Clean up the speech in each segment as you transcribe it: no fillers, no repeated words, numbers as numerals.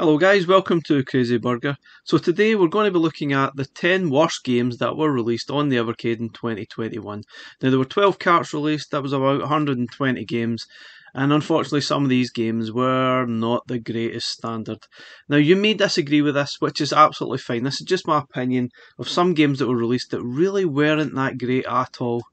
Hello guys, welcome to Crazy Burger. So today we're going to be looking at the 10 worst games that were released on the Evercade in 2021. Now there were 12 carts released, that was about 120 games, and unfortunately some of these games were not the greatest standard. Now you may disagree with this, which is absolutely fine. This is just my opinion of some games that were released that really weren't that great at all.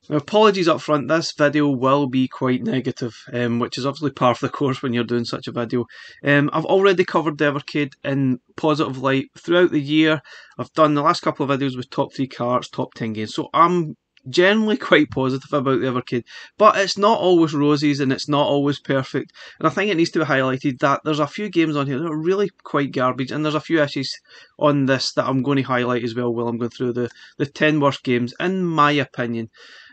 Now, apologies up front, this video will be quite negative, which is obviously par for the course when you're doing such a video. I've already covered the Evercade in positive light throughout the year. I've done the last couple of videos with top 3 carts, top 10 games, so I'm generally quite positive about the Evercade, but it's not always roses and it's not always perfect, and I think it needs to be highlighted that there's a few games on here that are really quite garbage, and there's a few issues on this that I'm going to highlight as well while I'm going through the 10 worst games in my opinion.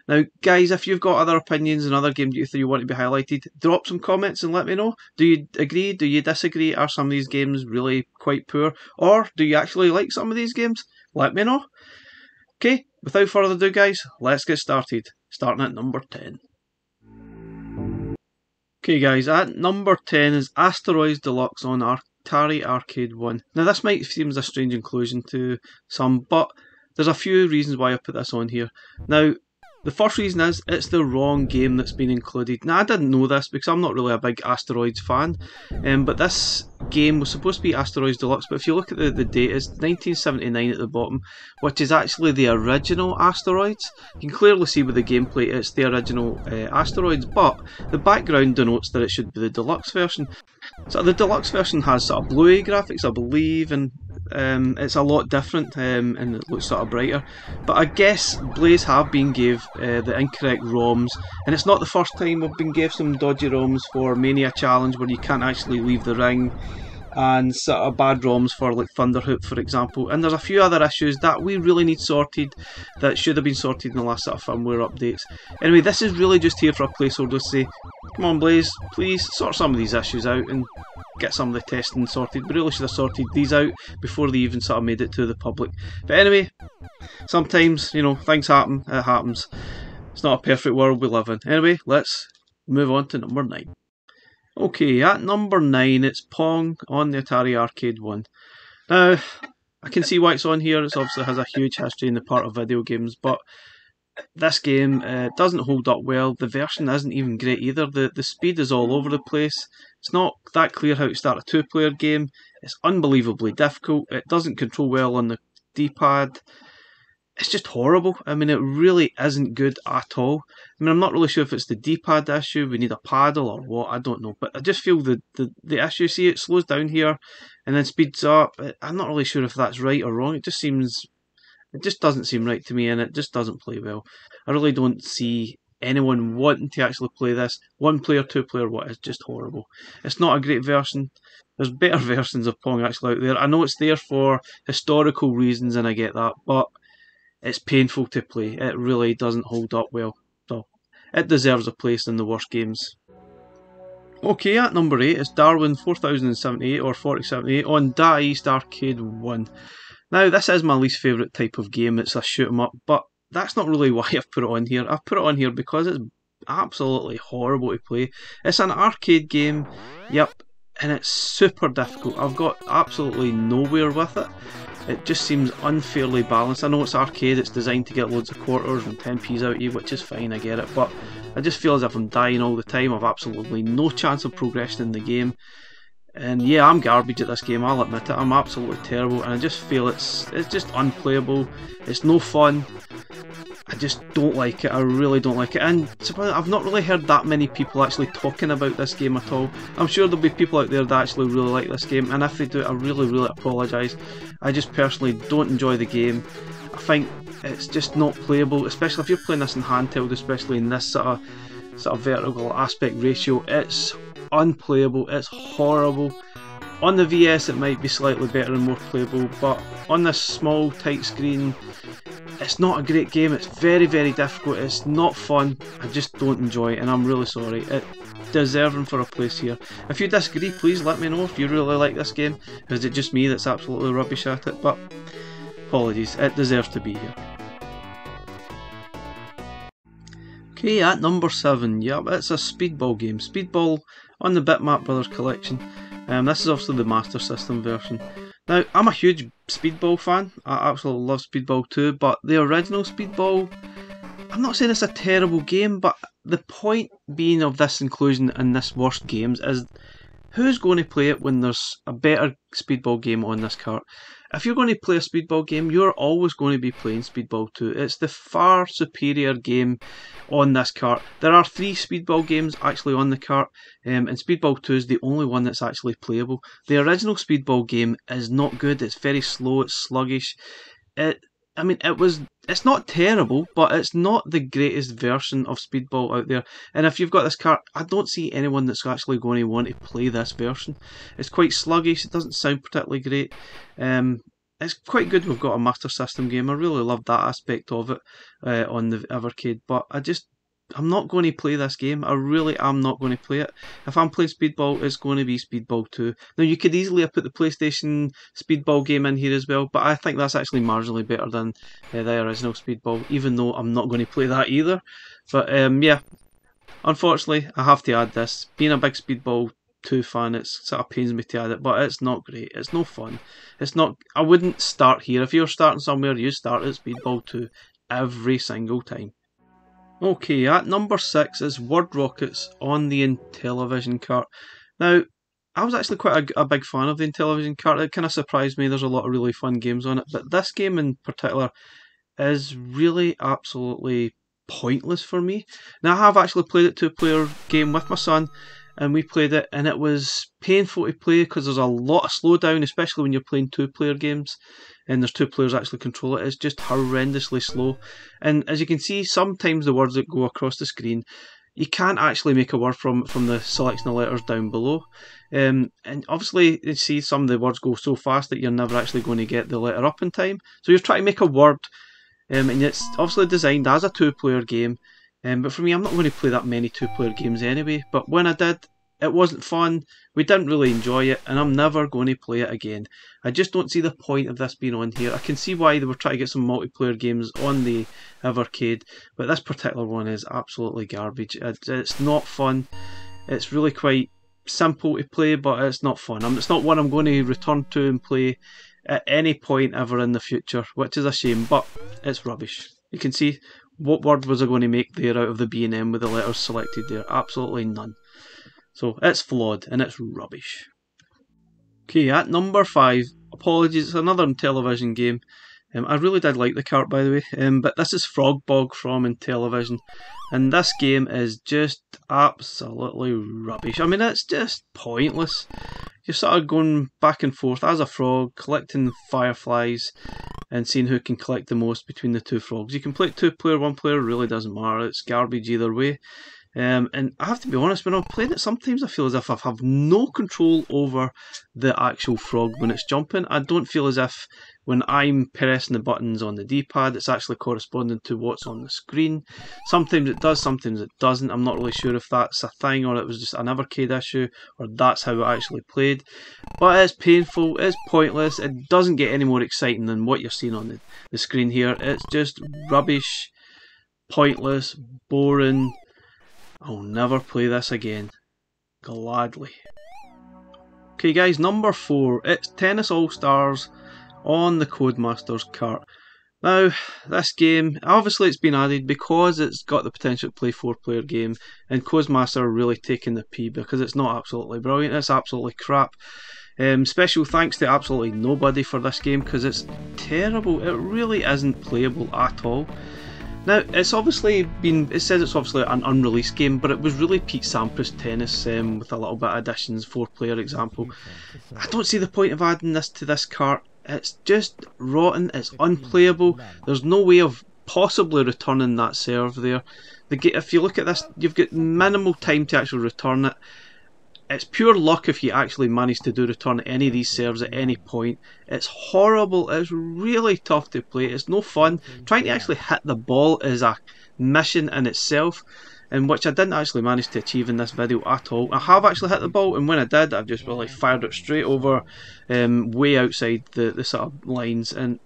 Now guys, if you've got other opinions and other games you want to be highlighted, drop some comments and let me know. Do you agree? Do you disagree? Are some of these games really quite poor? Or do you actually like some of these games? Let me know. Okay, without further ado guys, let's get started. Starting at number 10. Okay guys, at number 10 is Asteroids Deluxe on Atari Arcade 1. Now this might seem as a strange inclusion to some, but there's a few reasons why I put this on here. Now, the first reason is it's the wrong game that's been included. Now I didn't know this because I'm not really a big Asteroids fan, but this game was supposed to be Asteroids Deluxe, but if you look at the date, it's 1979 at the bottom, which is actually the original Asteroids. You can clearly see with the gameplay it's the original Asteroids, but the background denotes that it should be the deluxe version. So the deluxe version has sort of bluey graphics, I believe, and it's a lot different and it looks sort of brighter. But I guess Blaze have been gave the incorrect ROMs, and it's not the first time we've been gave some dodgy ROMs for Mania Challenge where you can't actually leave the ring, and sort of bad ROMs for like Thunderhoop for example, and there's a few other issues that we really need sorted that should have been sorted in the last sort of firmware updates. Anyway, this is really just here for a placeholder to say, come on Blaze, please sort some of these issues out and get some of the testing sorted. We really should have sorted these out before they even sort of made it to the public. But anyway, sometimes, you know, things happen, it happens. It's not a perfect world we live in. Anyway, let's move on to number 9. Okay, at number 9 it's Pong on the Atari Arcade 1. Now, I can see why it's on here. It obviously has a huge history in the part of video games, but this game doesn't hold up well. The version isn't even great either. The speed is all over the place. It's not that clear how to start a 2-player game. It's unbelievably difficult. It doesn't control well on the D-pad. It's just horrible. I mean, it really isn't good at all. I mean, I'm not really sure if it's the D-pad issue, we need a paddle or what, I don't know. But I just feel the issue, see, it slows down here and then speeds up. I'm not really sure if that's right or wrong. It just doesn't seem right to me, and it just doesn't play well. I really don't see anyone wanting to actually play this. 1-player, 2-player, what, is just horrible. It's not a great version. There's better versions of Pong actually out there. I know it's there for historical reasons and I get that, but it's painful to play. It really doesn't hold up well. So it deserves a place in the worst games. Okay, at number 8 is Darwin 4078 or 4078 on Da East Arcade 1. Now this is my least favourite type of game. It's a shoot 'em up, but that's not really why I've put it on here. I've put it on here because it's absolutely horrible to play. It's an arcade game, yep, and it's super difficult. I've got absolutely nowhere with it. It just seems unfairly balanced. I know it's arcade, it's designed to get loads of quarters and 10p's out of you, which is fine, I get it, but I just feel as if I'm dying all the time. I've absolutely no chance of progressing in the game. And yeah, I'm garbage at this game, I'll admit it. I'm absolutely terrible, and I just feel it's just unplayable. It's no fun. I just don't like it. I really don't like it. And I've not really heard that many people actually talking about this game at all. I'm sure there'll be people out there that actually really like this game, and if they do, I really apologise. I just personally don't enjoy the game. I think it's just not playable, especially if you're playing this in handheld, especially in this sort of vertical aspect ratio. It's unplayable, it's horrible. On the VS it might be slightly better and more playable, but on this small tight screen it's not a great game. It's very difficult, it's not fun. I just don't enjoy it, and I'm really sorry. It's deserving for a place here. If you disagree, please let me know if you really like this game. Is it just me that's absolutely rubbish at it? But apologies, it deserves to be here. Okay, at number 7, yep, it's a Speedball game. Speedball on the Bitmap Brothers collection. This is obviously the Master System version. Now, I'm a huge Speedball fan. I absolutely love Speedball 2, but the original Speedball, I'm not saying it's a terrible game, but the point being of this inclusion in this worst games is who's going to play it when there's a better Speedball game on this cart? If you're going to play a Speedball game, you're always going to be playing Speedball 2. It's the far superior game on this cart. There are 3 Speedball games actually on the cart, and Speedball 2 is the only one that's actually playable. The original Speedball game is not good. It's very slow, it's sluggish. It's not terrible, but it's not the greatest version of Speedball out there. And if you've got this cart, I don't see anyone that's actually going to want to play this version. It's quite sluggish, it doesn't sound particularly great. It's quite good we've got a Master System game. I really love that aspect of it on the Evercade, but I'm not going to play this game. I really am not going to play it. If I'm playing Speedball, it's going to be Speedball 2. Now, you could easily have put the PlayStation Speedball game in here as well, but I think that's actually marginally better than the original Speedball, even though I'm not going to play that either. But yeah, unfortunately, I have to add this. Being a big Speedball 2 fan, it sort of pains me to add it, but it's not great. It's no fun. It's not. I wouldn't start here. If you're starting somewhere, you start at Speedball 2 every single time. Okay, at number 6 is Word Rockets on the Intellivision cart. Now, I was actually quite a big fan of the Intellivision cart. It kind of surprised me. There's a lot of really fun games on it, but this game in particular is really absolutely pointless for me. Now, I have actually played it 2-player game with my son, and we played it, and it was painful to play because there's a lot of slowdown, especially when you're playing 2-player games and there's 2 players actually control it. It's just horrendously slow, and as you can see, sometimes the words that go across the screen, you can't actually make a word from the selection of letters down below, and obviously you see some of the words go so fast that you're never actually going to get the letter up in time. So you're trying to make a word, and it's obviously designed as a 2-player game. But for me, I'm not going to play that many 2-player games anyway, but when I did, it wasn't fun, we didn't really enjoy it, and I'm never going to play it again. I just don't see the point of this being on here. I can see why they were trying to get some multiplayer games on the Evercade, but this particular one is absolutely garbage. It's not fun, it's really quite simple to play, but it's not fun. It's not one I'm going to return to and play at any point ever in the future, which is a shame, but it's rubbish. You can see, what word was I going to make there out of the B and M with the letters selected there? Absolutely none. So it's flawed and it's rubbish. Okay, at number 5, apologies, it's another Intellivision game. I really did like the cart, by the way, but this is Frog Bog from Intellivision, and this game is just absolutely rubbish. I mean, it's just pointless. You're sort of going back and forth as a frog, collecting fireflies, and seeing who can collect the most between the 2 frogs. You can play it 2-player, 1-player, really doesn't matter. It's garbage either way. And I have to be honest, when I'm playing it, sometimes I feel as if I have no control over the actual frog when it's jumping. I don't feel as if when I'm pressing the buttons on the D-pad, it's actually corresponding to what's on the screen. Sometimes it does, sometimes it doesn't. I'm not really sure if that's a thing or it was just an Evercade issue or that's how it actually played. But it's painful, it's pointless, it doesn't get any more exciting than what you're seeing on the screen here. It's just rubbish, pointless, boring. I'll never play this again. Gladly. Okay guys, number 4. It's Tennis All-Stars on the Codemasters cart. Now, this game, obviously it's been added because it's got the potential to play 4-player game, and Codemasters are really taking the pee because it's not absolutely brilliant, it's absolutely crap. Special thanks to absolutely nobody for this game because it's terrible. It really isn't playable at all. Now, it's obviously been, it says it's obviously an unreleased game, but it was really Pete Sampras tennis with a little bit of additions, 4-player example. I don't see the point of adding this to this cart. It's just rotten, it's unplayable, there's no way of possibly returning that serve there. If you look at this, you've got minimal time to actually return it. It's pure luck if you actually manage to return any of these serves at any point. It's horrible, it's really tough to play, it's no fun. Trying to actually hit the ball is a mission in itself, and which I didn't actually manage to achieve in this video at all. I have actually hit the ball, and when I did, I've just really fired it straight over, way outside the sort of lines, and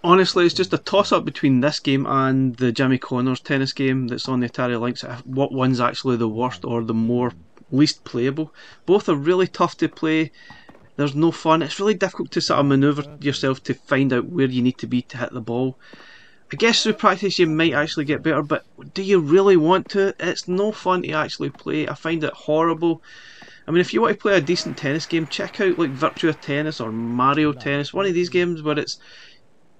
honestly, it's just a toss-up between this game and the Jimmy Connors tennis game that's on the Atari Lynx. What one's actually the worst or the more least playable. Both are really tough to play. There's no fun. It's really difficult to sort of manoeuvre yourself to find out where you need to be to hit the ball. I guess through practice you might actually get better, but do you really want to? It's no fun to actually play. I find it horrible. I mean, if you want to play a decent tennis game, check out like Virtua Tennis or Mario Tennis, one of these games where it's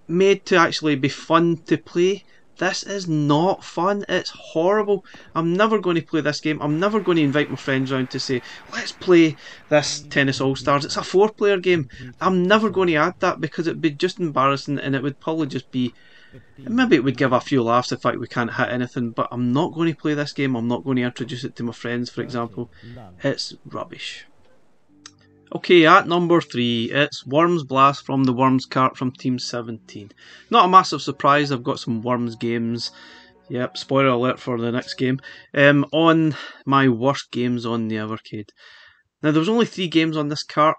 made to actually be fun to play. This is not fun. It's horrible. I'm never going to play this game. I'm never going to invite my friends round to say, let's play this Tennis All-Stars. It's a 4-player game. I'm never going to add that because it'd be just embarrassing, and it would probably just be, maybe it would give a few laughs the fact we can't hit anything, but I'm not going to play this game. I'm not going to introduce it to my friends, for example. It's rubbish. Okay, at number 3, it's Worms Blast from the Worms cart from Team 17. Not a massive surprise, I've got some Worms games, yep, spoiler alert for the next game, on my worst games on the Evercade. Now, there was only 3 games on this cart,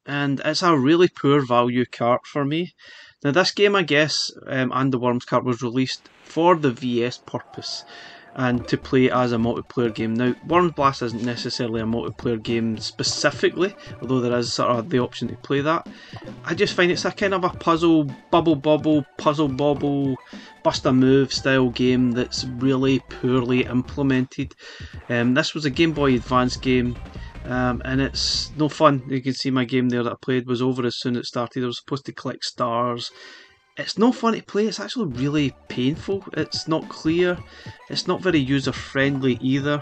and it's a really poor value cart for me. Now, this game, I guess, and the Worms cart was released for the VS purpose, and to play as a multiplayer game. Now, Worms Blast isn't necessarily a multiplayer game specifically, although there is sort of the option to play that. I just find it's a kind of a puzzle, bubble, puzzle bobble, bust a move style game that's really poorly implemented. This was a Game Boy Advance game, and it's no fun. You can see my game there that I played was over as soon as it started. I was supposed to collect stars. It's no fun to play, it's actually really painful, it's not clear, it's not very user friendly either.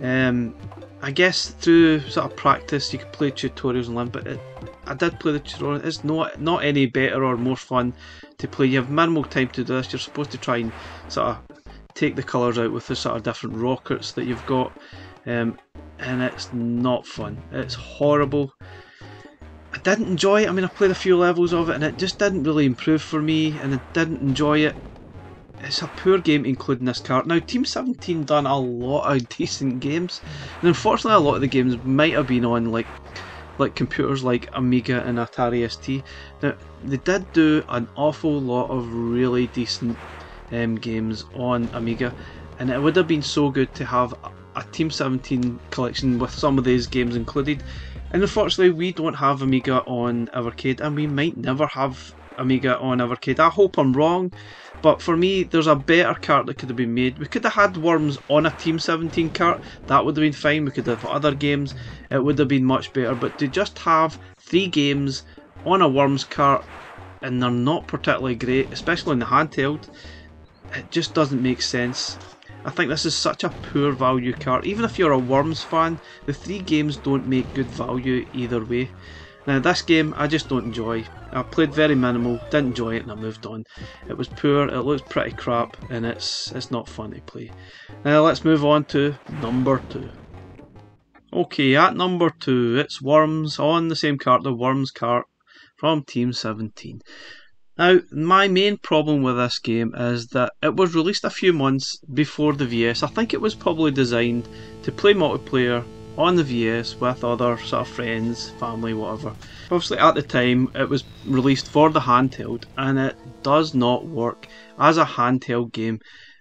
I guess through sort of practice you could play tutorials and learn, but I did play the tutorial. It's not any better or more fun to play. You have minimal time to do this. You're supposed to try and sort of take the colours out with the sort of different rockets that you've got, and it's not fun, it's horrible. I didn't enjoy it. I mean, I played a few levels of it and it just didn't really improve for me, and I didn't enjoy it. It's a poor game including this cart. Now, Team 17 done a lot of decent games, and unfortunately a lot of the games might have been on like computers like Amiga and Atari ST. Now, they did do an awful lot of really decent games on Amiga, and it would have been so good to have a Team 17 collection with some of these games included. And unfortunately we don't have Amiga on Evercade, and we might never have Amiga on Evercade. I hope I'm wrong, but for me there's a better cart that could have been made. We could have had Worms on a Team 17 cart, that would have been fine. We could have other games, it would have been much better, but to just have 3 games on a Worms cart and they're not particularly great, especially in the handheld, it just doesn't make sense. I think this is such a poor value cart. Even if you're a Worms fan, the 3 games don't make good value either way. Now, this game I just don't enjoy. I played very minimal, didn't enjoy it, and I moved on. It was poor, it looks pretty crap, and it's not fun to play. Now let's move on to number 2. Okay, at number 2 it's Worms on the same cart, the Worms cart from Team 17. Now, my main problem with this game is that it was released a few months before the VS. I think it was probably designed to play multiplayer on the VS with other sort of friends, family, whatever. Obviously at the time it was released for the handheld, and it does not work as a handheld game.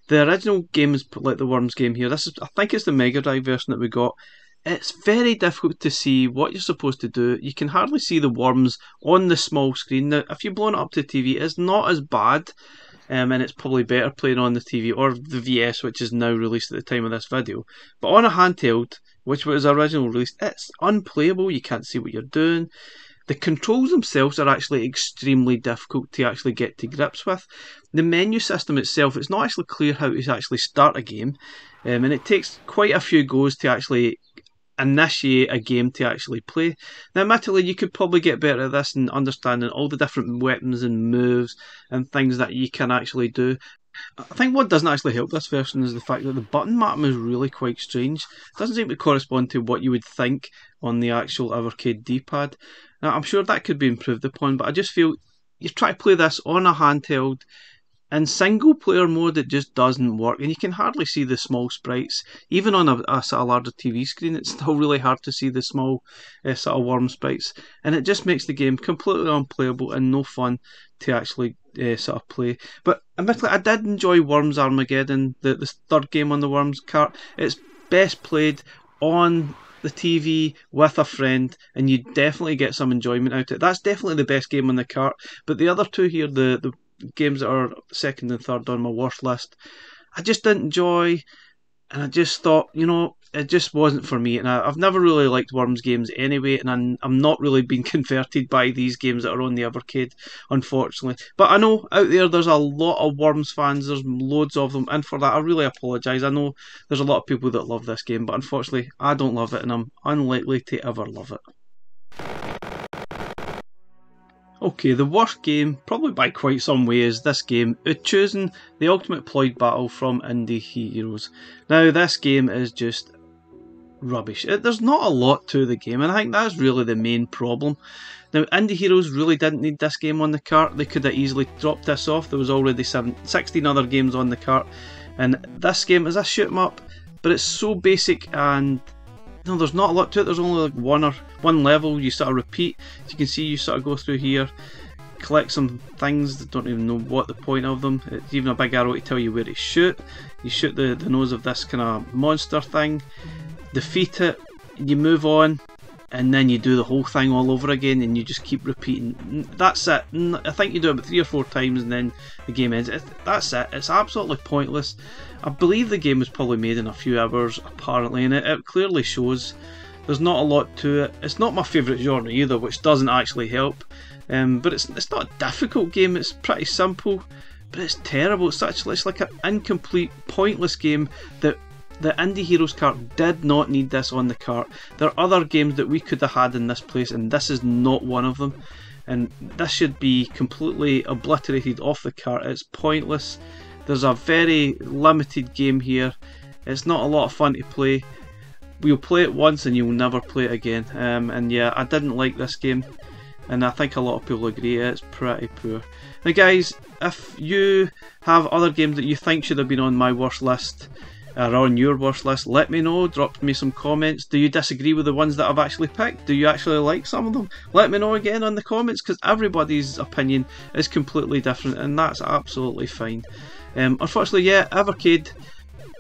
The original game is like the Worms game here. This is, I think it's the Mega Drive version that we got. It's very difficult to see what you're supposed to do. You can hardly see the worms on the small screen. Now, if you blow it up to TV, it's not as bad, and it's probably better playing on the TV or the VS, which is now released at the time of this video. But on a handheld, which was originally released, it's unplayable. You can't see what you're doing. The controls themselves are actually extremely difficult to actually get to grips with. The menu system itself, it's not actually clear how to actually start a game, and it takes quite a few goes to actually initiate a game to actually play. Now, admittedly, you could probably get better at this and understanding all the different weapons and moves and things that you can actually do. I think what doesn't actually help this version is the fact that the button mapping is really quite strange. It doesn't seem to correspond to what you would think on the actual Evercade D-pad. Now, I'm sure that could be improved upon, but I just feel you try to play this on a handheld. In single player mode it just doesn't work, and you can hardly see the small sprites. Even on a sort of larger TV screen it's still really hard to see the small sort of worm sprites, and it just makes the game completely unplayable and no fun to actually sort of play. But admittedly, I did enjoy Worms Armageddon, the third game on the Worms cart. It's best played on the TV with a friend, and you definitely get some enjoyment out of it. That's definitely the best game on the cart. But the other two here, the games that are second and third on my worst list, I just didn't enjoy, and I just thought, it just wasn't for me. And I've never really liked Worms games anyway, and I'm not really being converted by these games that are on the Evercade, unfortunately. But I know out there's a lot of Worms fans, there's loads of them, and for that I really apologise. I know there's a lot of people that love this game, but unfortunately I don't love it, and I'm unlikely to ever love it. Okay, the worst game, probably by quite some way, is this game, choosing the Ultimate Ploid Battle from Indie Heroes. Now, this game is just rubbish. There's not a lot to the game, and I think that's really the main problem. Now, Indie Heroes really didn't need this game on the cart. They could have easily dropped this off. There was already 16 other games on the cart, and this game is a shoot 'em up, but it's so basic, and there's not a lot to it. There's only like one level. You sort of repeat. As you can see, you sort of go through here, collect some things that don't even know what the point of them. It's even a big arrow to tell you where to shoot. You shoot the nose of this kind of monster thing, defeat it, you move on, and then you do the whole thing all over again, and you just keep repeating. That's it. I think you do it about 3 or 4 times, and then the game ends. That's it. It's absolutely pointless. I believe the game was probably made in a few hours, apparently, and it clearly shows. There's not a lot to it. It's not my favourite genre either, which doesn't actually help. But it's not a difficult game. It's pretty simple, but it's terrible. It's like an incomplete, pointless game that the Indie Heroes cart did not need this on the cart. There are other games that we could have had in this place, and this is not one of them. And this should be completely obliterated off the cart. It's pointless. There's a very limited game here. It's not a lot of fun to play. We'll play it once and you'll never play it again. And yeah, I didn't like this game, and I think a lot of people agree it's pretty poor. Now guys, if you have other games that you think should have been on my worst list, or on your worst list, let me know. Drop me some comments. Do you disagree with the ones that I've actually picked? Do you actually like some of them? Let me know again on the comments, because everybody's opinion is completely different, and that's absolutely fine. Unfortunately, yeah, Evercade,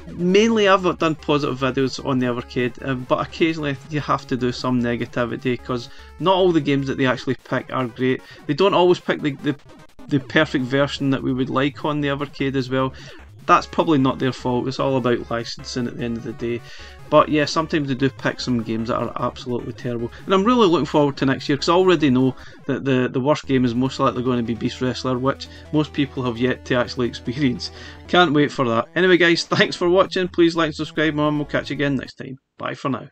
mainly I've done positive videos on the Evercade, but occasionally you have to do some negativity, because not all the games that they actually pick are great. They don't always pick the perfect version that we would like on the Evercade as well. That's probably not their fault. It's all about licensing at the end of the day. But yeah, sometimes they do pick some games that are absolutely terrible. And I'm really looking forward to next year, because I already know that the worst game is most likely going to be Beast Wrestler, which most people have yet to actually experience. Can't wait for that. Anyway guys, thanks for watching. Please like and subscribe, and we'll catch you again next time. Bye for now.